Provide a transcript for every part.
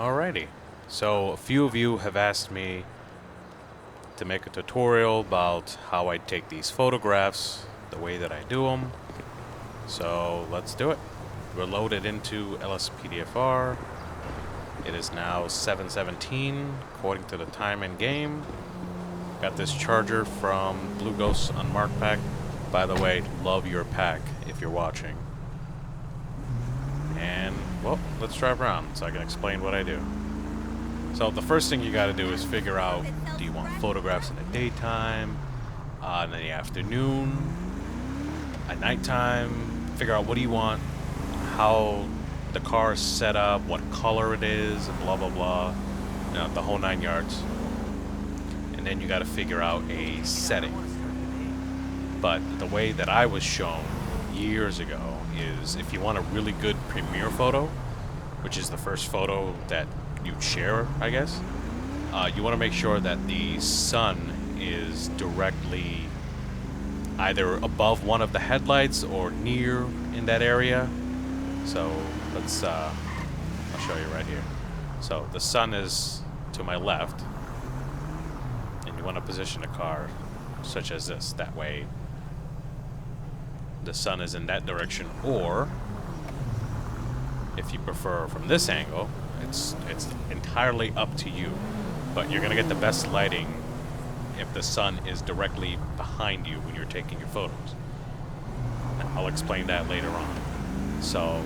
Alrighty, so a few of you have asked me to make a tutorial about how I take these photographs, the way that I do them. So let's do it. We're loaded into LSPDFR. It is now 7:17 according to the time in game. Got this charger from Blue Ghost's Unmarked pack. By the way, love your pack if you're watching. And, well, let's drive around so I can explain what I do. So the first thing you gotta do is figure out, do you want photographs in the daytime, in the afternoon, at nighttime? Figure out what do you want, how the car is set up, what color it is, and blah blah blah. You know, the whole 9 yards. And then you gotta figure out a setting. But the way that I was shown years ago is if you want a really good premiere photo, which is the first photo that you'd share, I guess, you want to make sure that the sun is directly either above one of the headlights or near in that area. So let's, I'll show you right here. So the sun is to my left, and you want to position the car such as this. That way the sun is in that direction, or if you prefer from this angle, it's entirely up to you, but you're gonna get the best lighting if the sun is directly behind you when you're taking your photos. Now, I'll explain that later on. So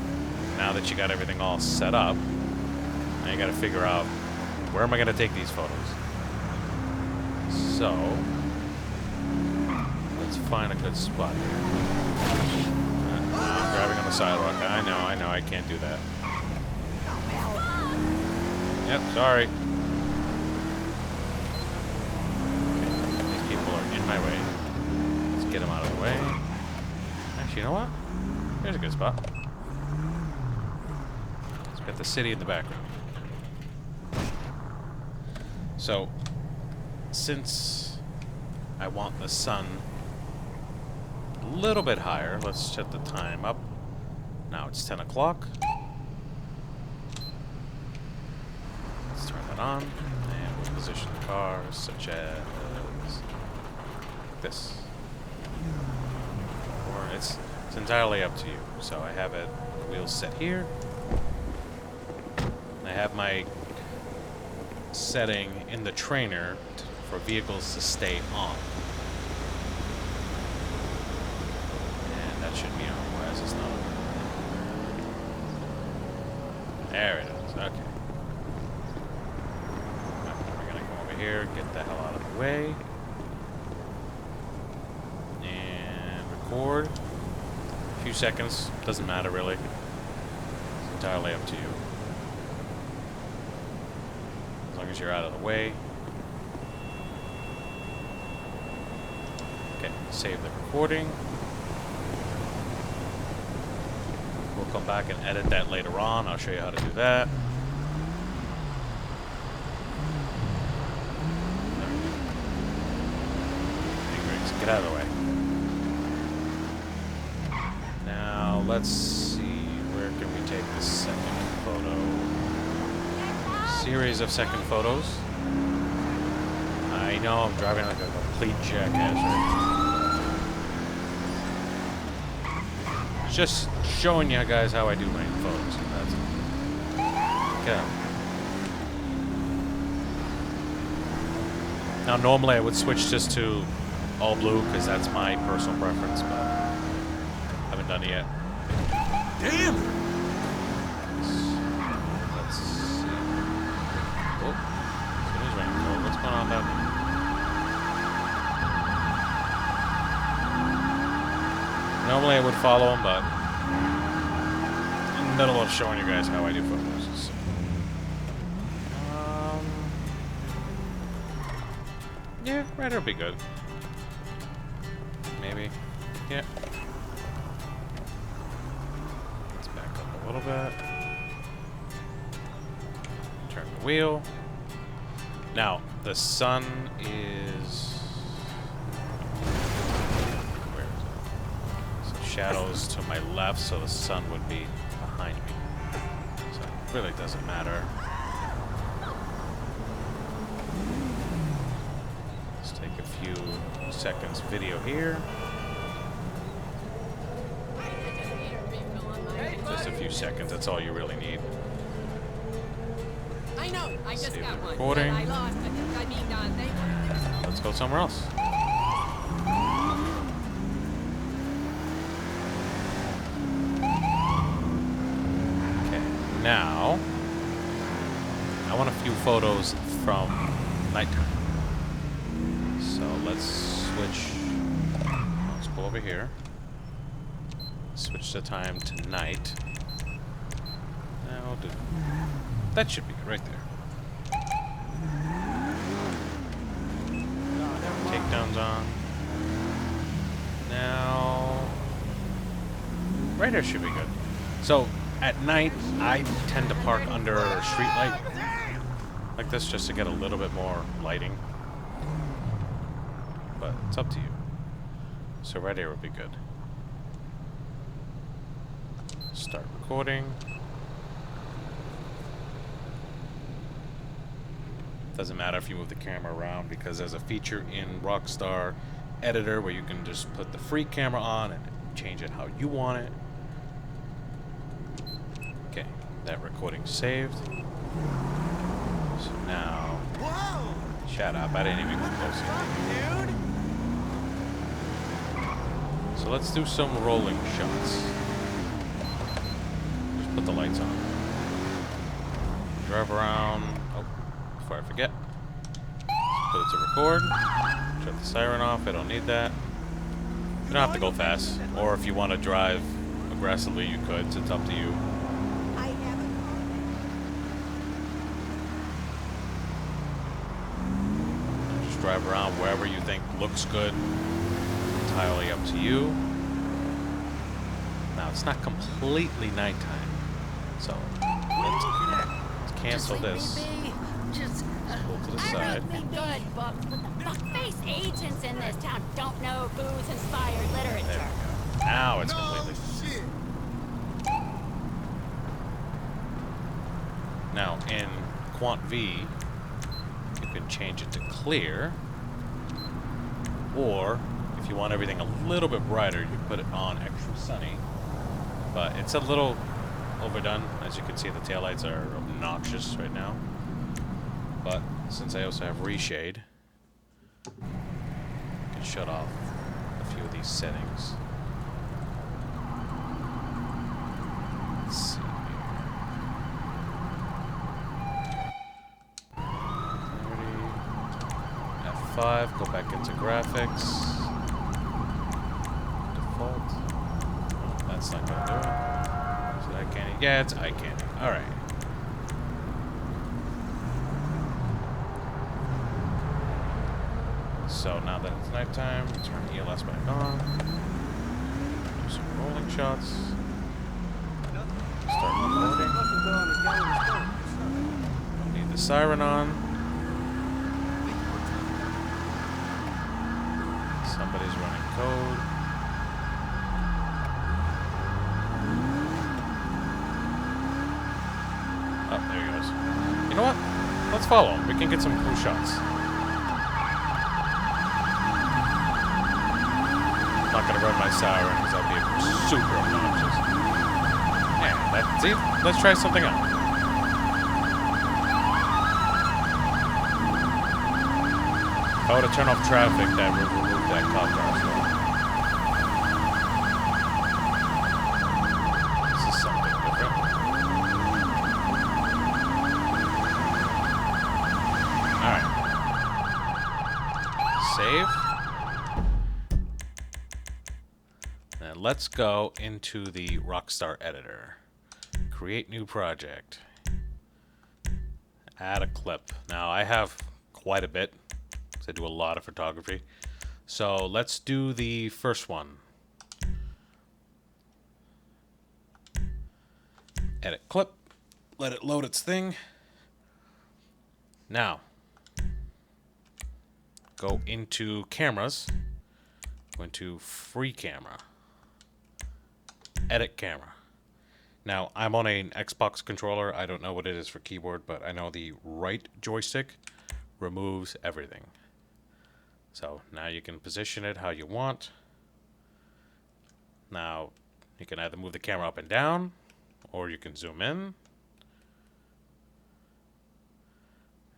now that you got everything all set up, now you gotta figure out, where am I gonna take these photos? So let's find a good spot here. I'm driving on the sidewalk. I know, I can't do that. Yep, sorry. Okay, these people are in my way. Let's get them out of the way. Actually, you know what? Here's a good spot. Let's get the city in the background. So, since I want the sun a little bit higher, let's set the time up. Now it's 10 o'clock. Let's turn that on, and we'll position the car such as this. Or it's entirely up to you. So I have it, the wheels set here. And I have my setting in the trainer for vehicles to stay on. Should be on. Why is this not on? There it is. Okay. We're gonna come over here, get the hell out of the way, and record. A few seconds. Doesn't matter really. It's entirely up to you. As long as you're out of the way. Okay. Save the recording. We'll come back and edit that later on. I'll show you how to do that. Get out of the way. Now let's see, where can we take the second photo? Series of second photos. I know I'm driving like a complete jackass right now. Just showing you guys how I do my photos. That's it. Okay. Now normally I would switch just to all blue because that's my personal preference, but I haven't done it yet. Damn! Let's see. Oh, it is raining. Oh, what's going on down here? Normally I would follow them, but in the middle of showing you guys how I do photos. So. Yeah, right here will be good. Maybe. Yeah. Let's back up a little bit. Turn the wheel. Now, the sun is... Where is it? So shadows to my left, so the sun would be behind me. So it really doesn't matter. few seconds video here. Just a few seconds, that's all you really need. I know, I just Save got the one. recording. I lost it. I mean, they... Let's go somewhere else. Okay, now I want a few photos from nighttime. So let's switch. Let's go over here. Switch the time to night. Now, that should be good right there. Takedowns on. Now, right there should be good. So at night, I tend to park under a street light like this just to get a little bit more lighting. But it's up to you. So right here would be good. Start recording. Doesn't matter if you move the camera around because there's a feature in Rockstar Editor where you can just put the free camera on and change it how you want it. Okay, that recording's saved. So now, shut up, I didn't even get close yet. So let's do some rolling shots. Just put the lights on. Drive around. Oh, before I forget. Put it to record. Shut the siren off. I don't need that. You don't have to go fast. Or if you want to drive aggressively, you could. It's up to you. Just drive around wherever you think looks good. Entirely up to you. Now, it's not completely nighttime. So, let's cancel this. Just, Pull to the side. good book, but the fuck-face agents in this town don't know booze-inspired There literature. we go. Now it's completely. Now, in Quant V, you can change it to clear. Or, if you want everything a little bit brighter, you put it on extra sunny. But it's a little overdone. As you can see, the taillights are obnoxious right now. But since I also have reshade, I can shut off a few of these settings. Let's see. F5, go back into graphics. Default. Oh, that's not gonna do it. Is it eye candy? Yeah, it's eye candy. Alright. So now that it's nighttime, turn ELS back on. Do some rolling shots. Start recording. Don't need the siren on. Somebody's running code. Oh, there he goes. You know what? Let's follow him. We can get some cool shots. I'm not gonna run my siren because that'd be super obnoxious. Yeah, see, let's try something else. If I were to turn off traffic, that would remove that cop car as well. This is something different. Alright. Save. And let's go into the Rockstar editor. Create new project. Add a clip. Now I have quite a bit. I do a lot of photography. So let's do the first one. Edit clip. Let it load its thing. Now, go into cameras. Go into free camera. Edit camera. Now, I'm on an Xbox controller. I don't know what it is for keyboard, but I know the right joystick removes everything. So now you can position it how you want. Now you can either move the camera up and down, or you can zoom in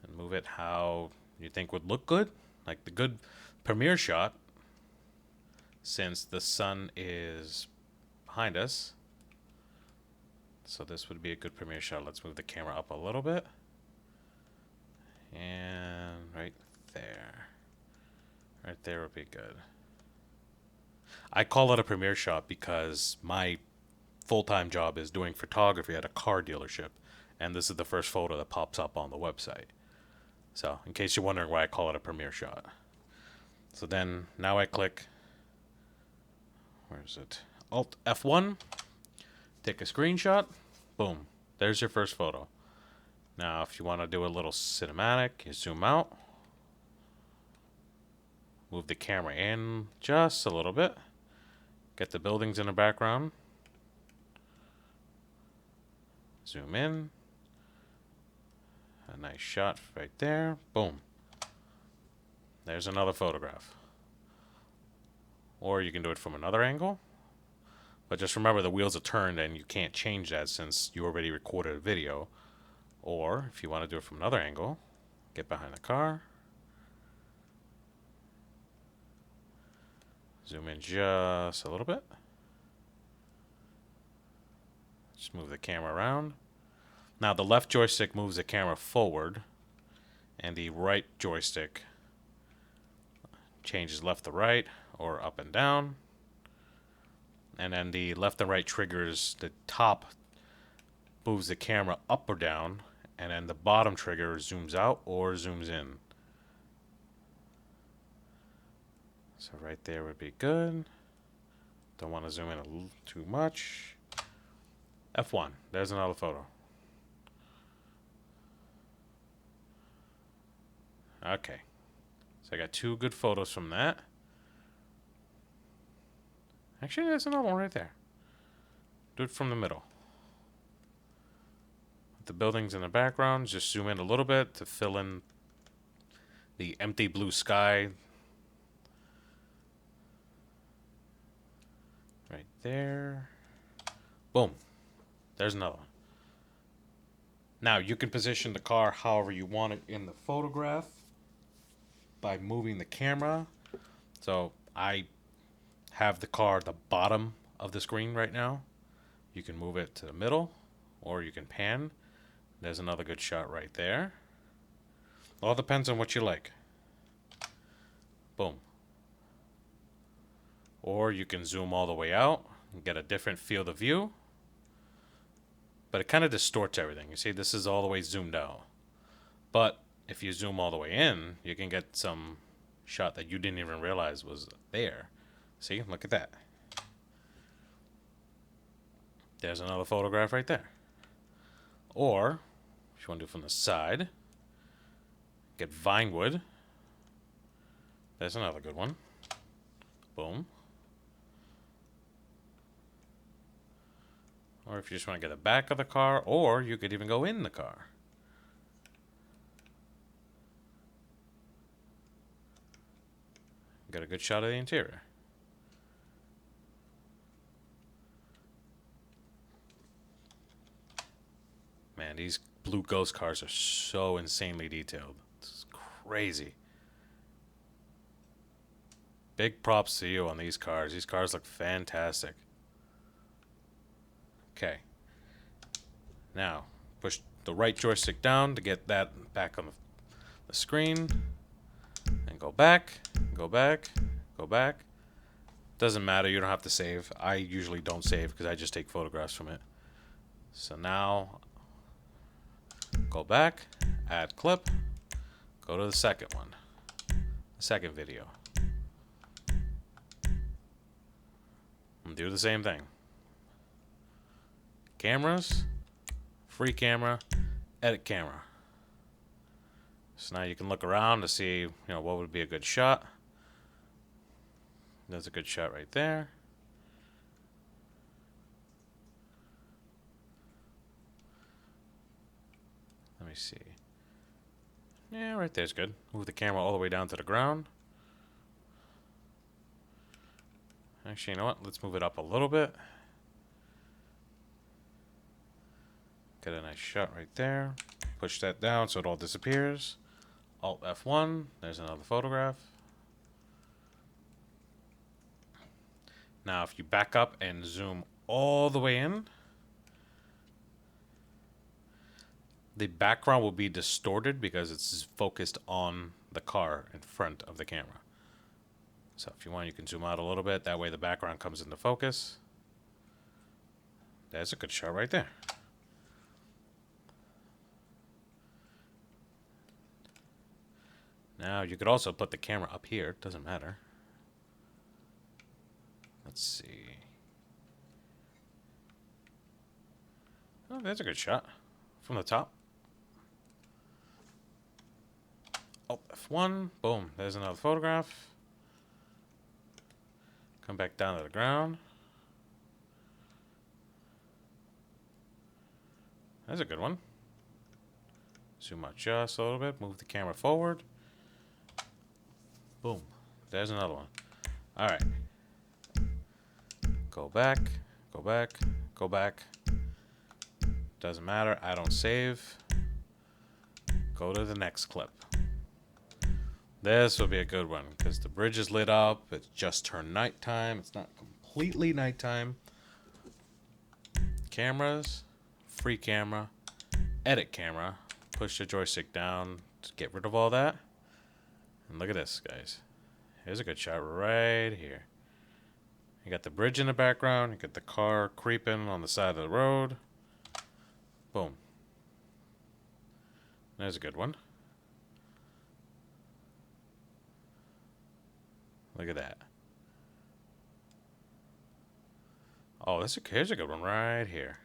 and move it how you think would look good, like the good premiere shot. Since the sun is behind us, so this would be a good premiere shot. Let's move the camera up a little bit. And right there. Right there would be good. I call it a premiere shot because my full-time job is doing photography at a car dealership. And this is the first photo that pops up on the website. So, in case you're wondering why I call it a premiere shot. So then, now I click... Where is it? Alt F1. Take a screenshot. Boom. There's your first photo. Now, if you want to do a little cinematic, you zoom out. Move the camera in just a little bit. Get the buildings in the background. Zoom in. A nice shot right there. Boom. There's another photograph. Or you can do it from another angle. But just remember the wheels are turned and you can't change that since you already recorded a video. Or if you want to do it from another angle, get behind the car. Zoom in just a little bit. Just move the camera around. Now the left joystick moves the camera forward, and the right joystick changes left to right or up and down. And then the left and right triggers, the top moves the camera up or down, and then the bottom trigger zooms out or zooms in. So right there would be good. Don't want to zoom in a little too much. F1. There's another photo. Okay. So I got 2 good photos from that. Actually, there's another one right there. Do it from the middle. The buildings in the background, just zoom in a little bit to fill in the empty blue sky. Right there. Boom. There's another one. Now, you can position the car however you want it in the photograph by moving the camera. So, I have the car at the bottom of the screen right now. You can move it to the middle, or you can pan. There's another good shot right there. All depends on what you like. Boom. Or you can zoom all the way out and get a different field of view. But it kind of distorts everything. You see, this is all the way zoomed out. But if you zoom all the way in, you can get some shot that you didn't even realize was there. See, look at that. There's another photograph right there. Or, if you want to do it from the side, get Vinewood. There's another good one. Boom. Or if you just want to get the back of the car, or you could even go in the car. Got a good shot of the interior. Man, these blue ghost cars are so insanely detailed. It's crazy. Big props to you on these cars. These cars look fantastic. Okay. Now, push the right joystick down to get that back on the screen. And go back, go back, go back. Doesn't matter, you don't have to save. I usually don't save because I just take photographs from it. So now, go back, add clip, go to the second one, the second video. And do the same thing. Cameras, free camera, edit camera. So now you can look around to see, what would be a good shot. There's a good shot right there. Let me see. Yeah, right there's good. Move the camera all the way down to the ground. Actually, you know what? Let's move it up a little bit. Get a nice shot right there. Push that down so it all disappears. Alt F1. There's another photograph. Now, if you back up and zoom all the way in, the background will be distorted because it's focused on the car in front of the camera. So if you want, you can zoom out a little bit. That way the background comes into focus. That's a good shot right there. Now, you could also put the camera up here. It doesn't matter. Let's see. Oh, that's a good shot. From the top. Oh, F1. Boom. There's another photograph. Come back down to the ground. That's a good one. Zoom out just a little bit. Move the camera forward. Boom. There's another one. All right. Go back. Go back. Go back. Doesn't matter. I don't save. Go to the next clip. This will be a good one because the bridge is lit up. It's just turned nighttime. It's not completely nighttime. Cameras. Free camera. Edit camera. Push the joystick down to get rid of all that. And look at this, guys. Here's a good shot right here. You got the bridge in the background. You got the car creeping on the side of the road. Boom. There's a good one. Look at that. Oh, here's a good one right here.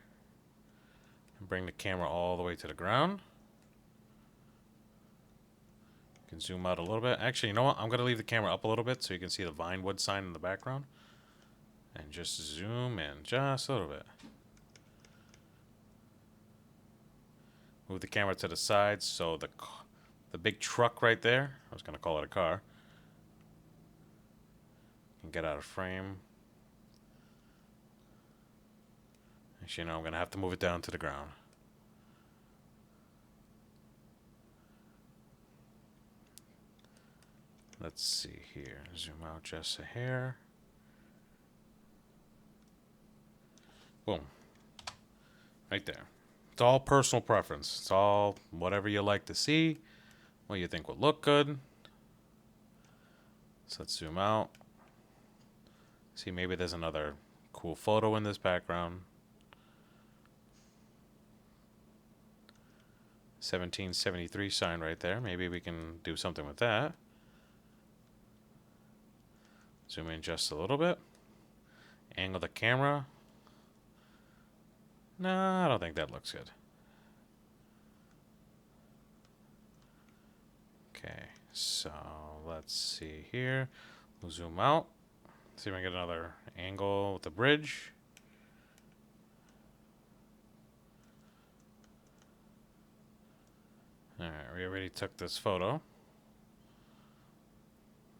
And bring the camera all the way to the ground. You can zoom out a little bit. Actually, you know what? I'm going to leave the camera up a little bit so you can see the Vinewood sign in the background. And just zoom in just a little bit. Move the camera to the side so the big truck right there, I was going to call it a car, can get out of frame. Actually, no, I'm going to have to move it down to the ground. Let's see here. Zoom out just a hair. Boom. Right there. It's all personal preference. It's all whatever you like to see, what you think would look good. So let's zoom out. See, maybe there's another cool photo in this background. 1773 sign right there. Maybe we can do something with that. Zoom in just a little bit. Angle the camera. No, I don't think that looks good. Okay, so let's see here. We'll zoom out. See if we can get another angle with the bridge. Alright, we already took this photo.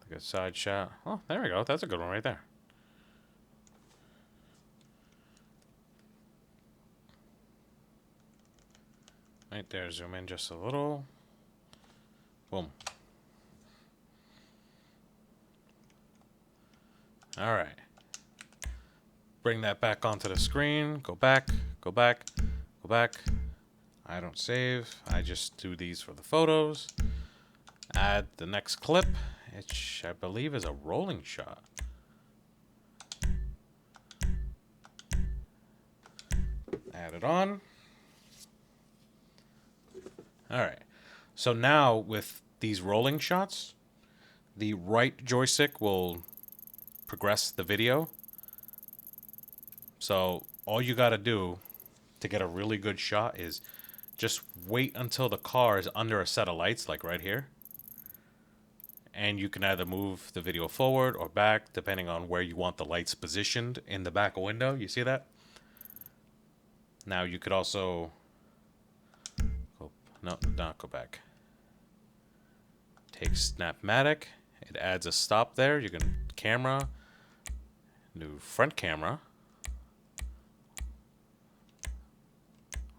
Take a side shot. Oh, there we go. That's a good one right there. Right there, zoom in just a little. Boom. All right. Bring that back onto the screen. Go back, go back, go back. I don't save. I just do these for the photos. Add the next clip, which I believe is a rolling shot. Add it on. All right, so now with these rolling shots, the right joystick will progress the video. So all you got to do to get a really good shot is just wait until the car is under a set of lights, like right here. And you can either move the video forward or back, depending on where you want the lights positioned in the back window. You see that? Now you could also... No, not go back. Take Snapmatic. It adds a stop there. You can camera, New front camera.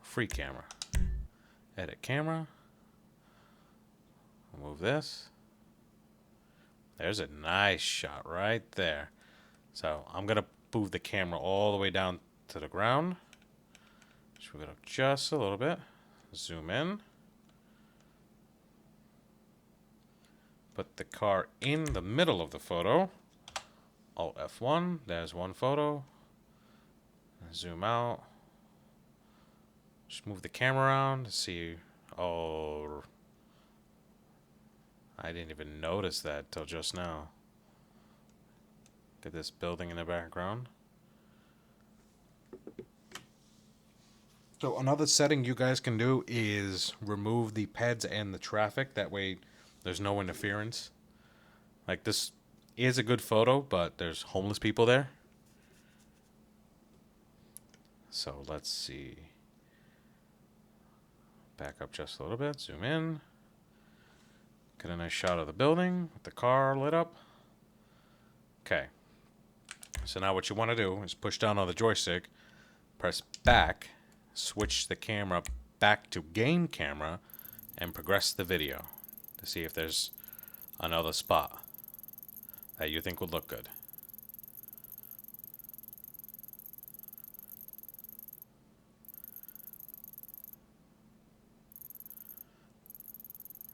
Free camera. Edit camera. Move this. There's a nice shot right there. So I'm going to move the camera all the way down to the ground. Just move it up just a little bit. Zoom in. Put the car in the middle of the photo. Alt F1. There's one photo. Zoom out. Just move the camera around to see. Oh, I didn't even notice that till just now. Look at this building in the background. So another setting you guys can do is remove the PEDs and the traffic. That way there's no interference. Like, this is a good photo, but there's homeless people there. So let's see. Back up just a little bit. Zoom in. Get a nice shot of the building with the car lit up. Okay. So now what you want to do is push down on the joystick, press back, switch the camera back to game camera, and progress the video to see if there's another spot that you think would look good.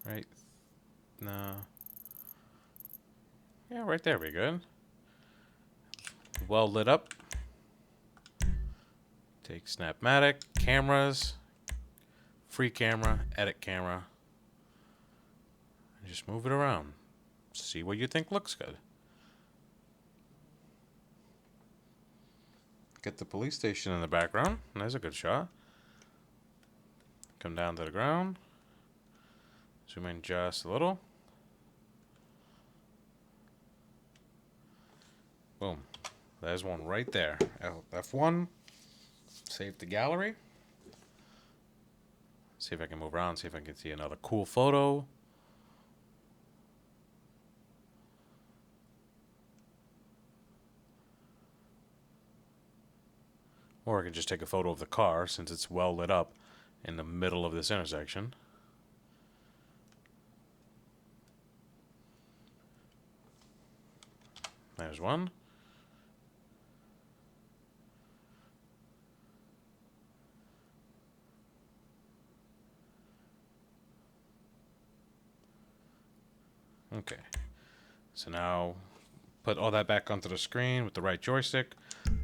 Right. No. Yeah, right there we good. Well lit up. Take Snapmatic, cameras, free camera, edit camera, and just move it around. See what you think looks good. Get the police station in the background. There's a good shot. Come down to the ground. Zoom in just a little. Boom. There's one right there. F1. Save the gallery. See if I can move around, see if I can see another cool photo. Or I can just take a photo of the car since it's well lit up in the middle of this intersection. There's one. Okay, so now put all that back onto the screen with the right joystick,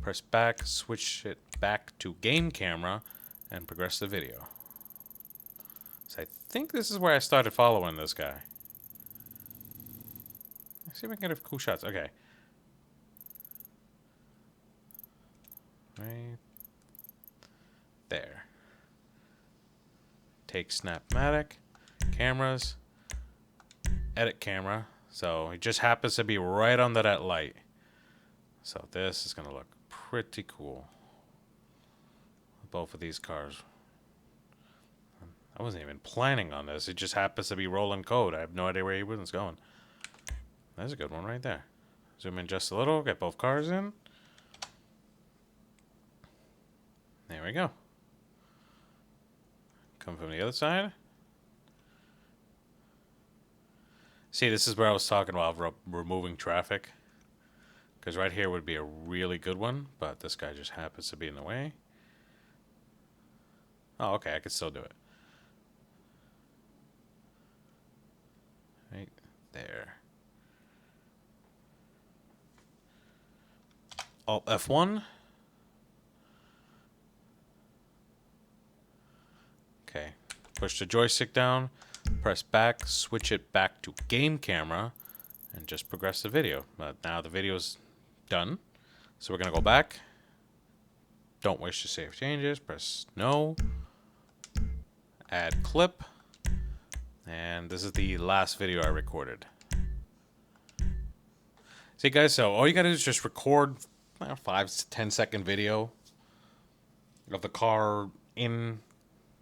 press back, switch it back to game camera, and progress the video. So I think this is where I started following this guy. Let's see if I can get a cool shots. Okay. Right there. Take Snapmatic, cameras, edit camera, so it just happens to be right under that light. So this is going to look pretty cool. Both of these cars. I wasn't even planning on this. It just happens to be rolling code. I have no idea where he was going. That's a good one right there. Zoom in just a little, get both cars in. There we go. Come from the other side. See, this is where I was talking about removing traffic. Because right here would be a really good one, but this guy just happens to be in the way. Oh, okay, I can still do it. Right there. Alt F1. Okay, push the joystick down. Press back, switch it back to game camera, and just progress the video. But now the video's done. So we're going to go back. Don't wish to save changes. Press no. Add clip. And this is the last video I recorded. See, guys, so all you got to do is just record a 5 to 10 second video of the car in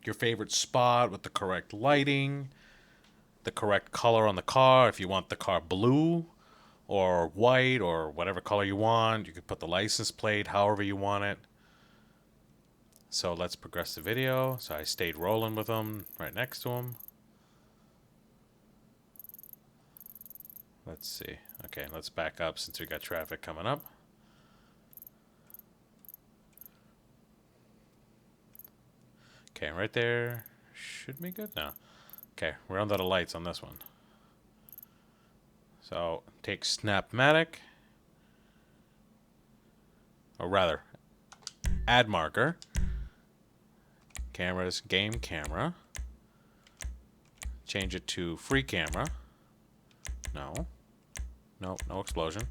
your favorite spot with the correct lighting, the correct color on the car. If you want the car blue or white or whatever color you want. You can put the license plate however you want it. So let's progress the video. So I stayed rolling with him right next to him. Let's see. Okay, let's back up since we got traffic coming up. Okay, right there. Should be good now. Okay, we're under the lights on this one. So take Snapmatic. Or rather, add marker. Cameras, game camera. Change it to free camera. No. Nope, no explosion.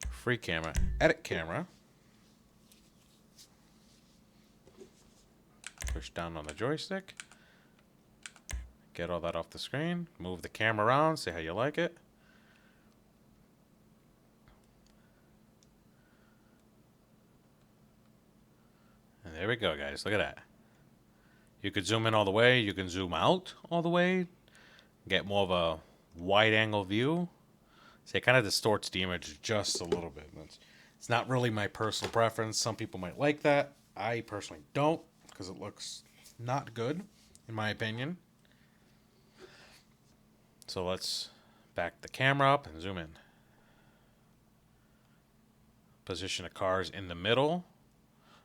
Free camera. Edit camera. Push down on the joystick. Get all that off the screen. Move the camera around. See how you like it. And there we go, guys. Look at that. You could zoom in all the way. You can zoom out all the way. Get more of a wide angle view. See, it kind of distorts the image just a little bit. It's not really my personal preference. Some people might like that. I personally don't, because it looks not good, in my opinion. So let's back the camera up and zoom in. Position the cars in the middle.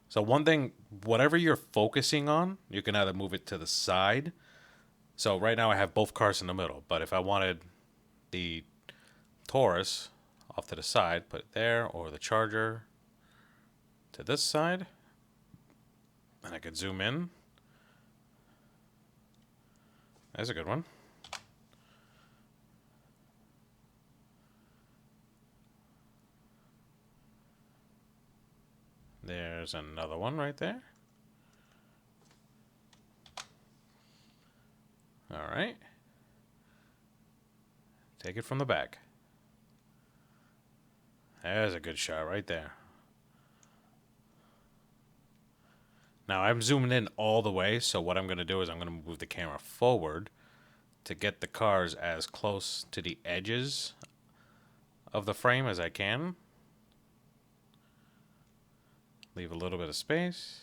So one thing, whatever you're focusing on, you can either move it to the side. So right now I have both cars in the middle, but if I wanted the Taurus off to the side, put it there, or the Charger to this side, and I could zoom in. There's a good one. There's another one right there. All right. Take it from the back. There's a good shot right there. Now I'm zooming in all the way, so what I'm going to do is I'm going to move the camera forward to get the cars as close to the edges of the frame as I can. Leave a little bit of space.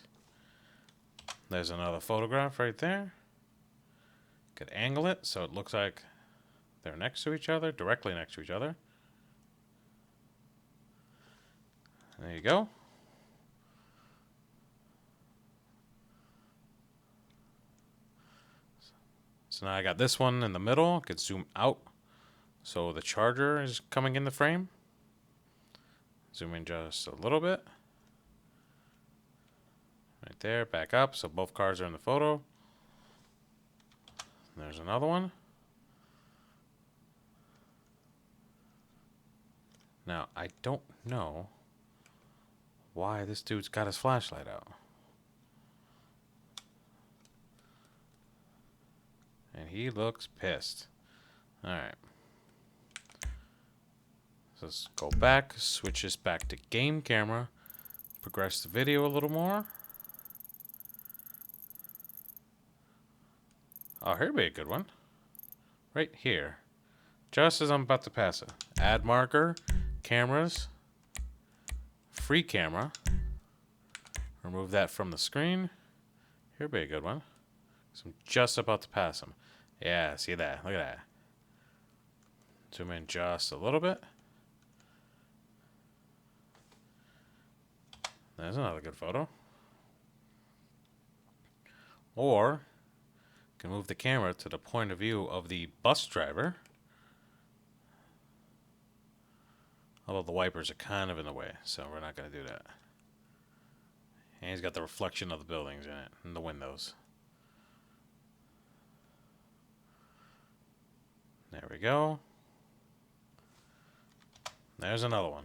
There's another photograph right there. Could angle it so it looks like they're next to each other, directly next to each other. There you go. So now I got this one in the middle. I could zoom out so the Charger is coming in the frame. Zoom in just a little bit. Right there, back up, so both cars are in the photo. There's another one. Now, I don't know why this dude's got his flashlight out. And he looks pissed. Alright. So let's go back, switch this back to game camera, progress the video a little more. Oh, here'd be a good one. Right here. Just as I'm about to pass it. Add marker, cameras, free camera. Remove that from the screen. Here'd be a good one. So I'm just about to pass him. Yeah, see that? Look at that. Zoom in just a little bit. There's another good photo. Or can move the camera to the point of view of the bus driver. Although the wipers are kind of in the way, so we're not going to do that. And he's got the reflection of the buildings in it, and the windows. There we go. There's another one.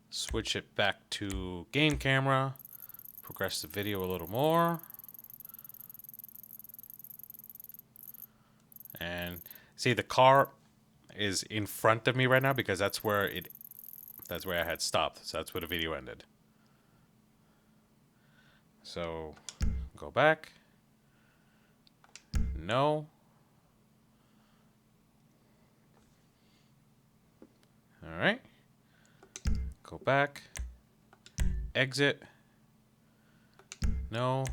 Switch it back to game camera. Progress the video a little more. And see, the car is in front of me right now because that's where I had stopped. So that's where the video ended. So go back. No. Alright. Go back. Exit. No.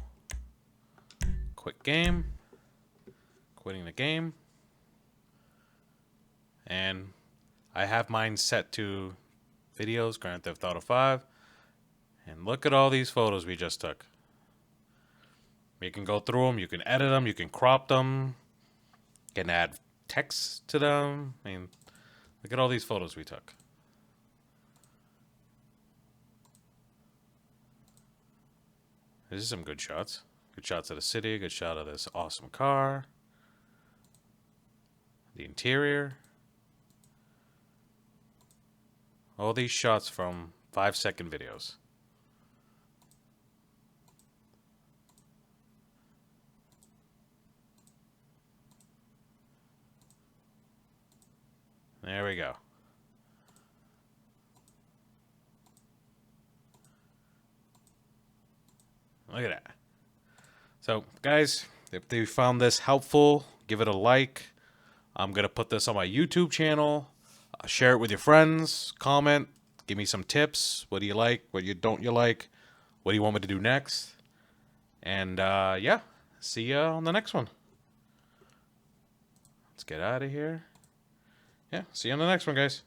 Quit game. Quitting the game. And I have mine set to videos, Grand Theft Auto 5. And look at all these photos we just took. You can go through them, you can edit them, you can crop them, you can add text to them. I mean, look at all these photos we took. These are some good shots. Good shots of the city, good shot of this awesome car. The interior. All these shots from 5-second videos. There we go. Look at that. So, guys, if you found this helpful, give it a like. I'm going to put this on my YouTube channel. Share it with your friends. Comment. Give me some tips. What do you like? What you don't you like? What do you want me to do next? And, yeah. See ya on the next one. Let's get out of here. Yeah, see you on the next one, guys.